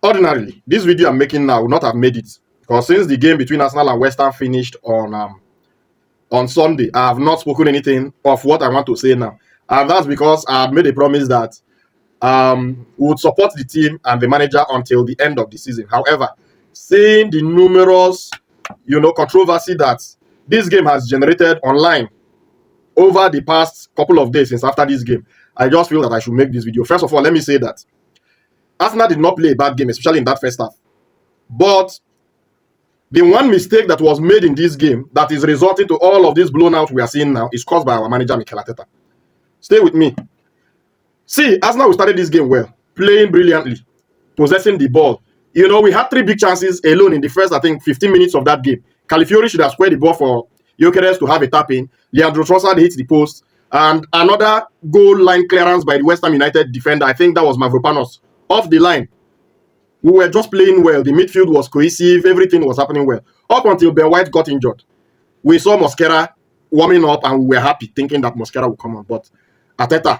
Ordinarily, this video I'm making now would not have made it, because since the game between Arsenal and West Ham finished on Sunday, I have not spoken anything of what I want to say now. And that's because I had made a promise that we would support the team and the manager until the end of the season. However, seeing the numerous, controversy that this game has generated online over the past couple of days since after this game, I just feel that I should make this video. First of all, let me say that Arsenal did not play a bad game, especially in that first half. But the one mistake that was made in this game that is resulting to all of this blown out we are seeing now is caused by our manager, Mikel Arteta. Stay with me. See, Arsenal started this game well, playing brilliantly, possessing the ball. We had 3 big chances alone in the first, 15 minutes of that game. Calafiori should have squared the ball for Gyökeres to have a tap-in. Leandro Trossard hit the post. And another goal line clearance by the West Ham United defender, I think that was Mavropanos, off the line. We were just playing well. The midfield was cohesive. Everything was happening well. Up until Ben White got injured. We saw Mosquera warming up and we were happy thinking that Mosquera would come on. But Arteta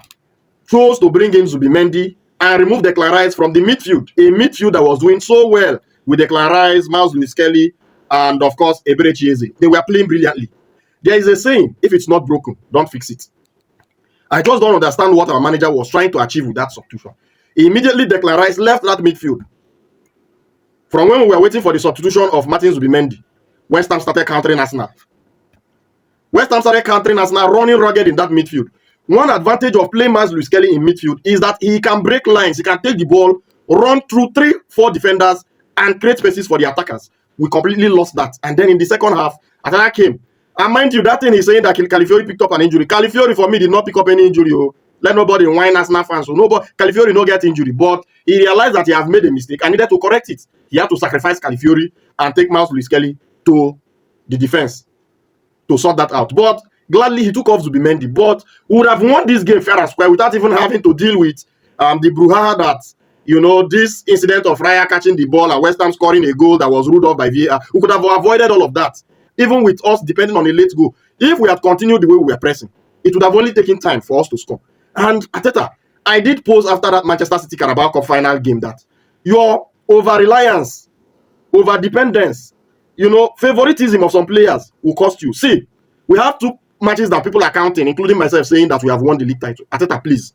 chose to bring in Zubimendi and remove Declan Rice from the midfield. A midfield that was doing so well with Declan Rice, Miles Lewis-Kelly, and of course, Ebere Chieze. They were playing brilliantly. There is a saying, if it's not broken, don't fix it. I just don't understand what our manager was trying to achieve with that substitution. Immediately, Declan Rice left that midfield. From when we were waiting for the substitution of Martin Zubimendi, West Ham started countering Arsenal. West Ham started countering Arsenal, running rugged in that midfield. One advantage of playing Miles Lewis-Kelly in midfield is that he can break lines. He can take the ball, run through 3-4 defenders, and create spaces for the attackers. We completely lost that. And then in the second half, Arteta came. And mind you, that thing is saying that Calafiori picked up an injury. Calafiori, for me, did not pick up any injury. Oh. Let nobody whine Arsenal fans. So nobody, Calafiori no get injury. But he realized that he has made a mistake and needed to correct it. He had to sacrifice Calafiori and take Miles Lewis-Kelly to the defense to sort that out. But gladly, he took off Zubimendi. But we would have won this game fair and square without even having to deal with the brouhaha that, this incident of Raya catching the ball and West Ham scoring a goal that was ruled off by VAR. We could have avoided all of that. Even with us depending on a late goal. If we had continued the way we were pressing, it would have only taken time for us to score. And Arteta, I did post after that Manchester City Carabao Cup final game that your over-reliance, over-dependence, favoritism of some players will cost you. See, we have 2 matches that people are counting, including myself, saying that we have won the league title. Arteta, please.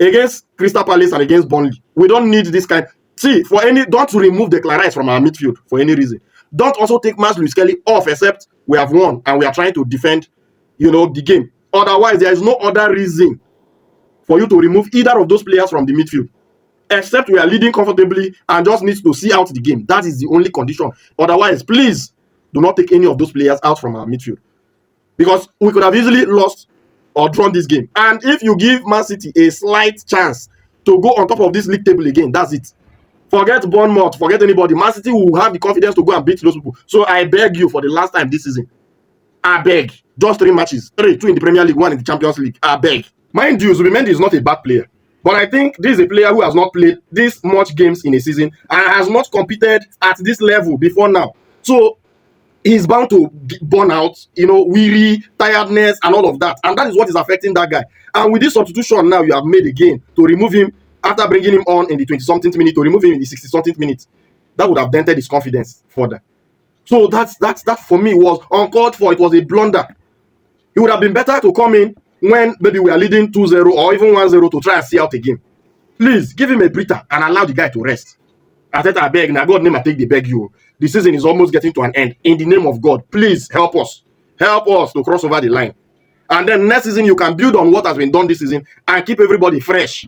Against Crystal Palace and against Burnley, we don't need this kind. See, don't remove Declan Rice from our midfield for any reason. Don't also take Miles Lewis-Kelly off, except we have won and we are trying to defend, the game. Otherwise, there is no other reason for you to remove either of those players from the midfield, except we are leading comfortably and just need to see out the game. That is the only condition. Otherwise, please do not take any of those players out from our midfield, because we could have easily lost or drawn this game. And if you give Man City a slight chance to go on top of this league table again, that's it. Forget Bournemouth, forget anybody. Man City will have the confidence to go and beat those people. So I beg you, for the last time this season, I beg. Just 3 matches. 2 in the Premier League, 1 in the Champions League. I beg. Mind you, Zubimendi is not a bad player. But I think this is a player who has not played this much games in a season and has not competed at this level before now. So he's bound to burn out, weary, tiredness, and all of that. And that is what is affecting that guy. And with this substitution now you have made again to remove him after bringing him on in the 20-something minute, to remove him in the 60-something minute, that would have dented his confidence further. So that for me was uncalled for. It was a blunder. It would have been better to come in when maybe we are leading 2-0 or even 1-0 to try and see out a game. Please give him a breather and allow the guy to rest. I beg, now God name I take the beg you. The season is almost getting to an end. In the name of God, please help us. Help us to cross over the line. And then next season, you can build on what has been done this season and keep everybody fresh.